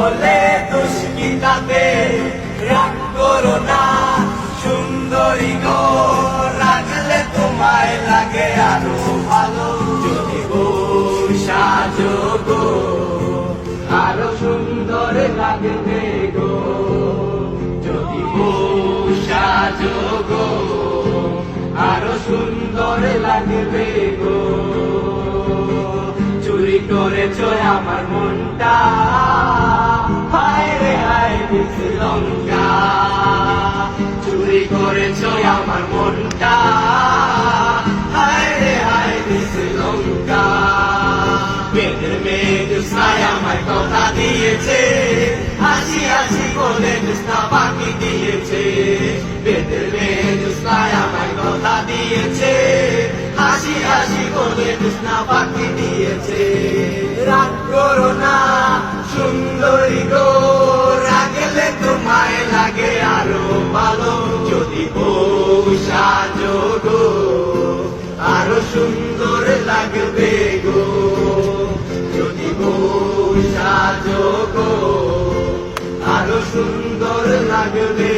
হলে দুষ্কিতাতে রাগ করো না সুন্দরী গো, রাখলে তোমায় লাগে আরো ভালো। যদি বউ সাজো গো আরো সুন্দর লাগবে গো, যদি বউ সাজো গো আরো সুন্দর লাগবে গো। চুরি করেছো আমার মনটা, হায় রে হায় লঙ্কা। চুরি করেছো আমার মনটা, হায় রে হায় লঙ্কা। বেদের মেয়ে জুস্নায় আমায় কথা দিয়েছে, হাসি হাসি বলে জুস্না বাকি দিয়েছে। বেদের মেয়ে জুস্নায় আমায় কথা দিয়েছে, হাসি হাসি বলে জুস্না বাকি দিয়েছে। রাগ করো না সুন্দরী গো, রাগলে তোমায় লাগে আরো ভালো। যদি বউ সাজো গো আরো সুন্দর লাগবে গো, যদি বউ সাজো গো আরো সুন্দর লাগবে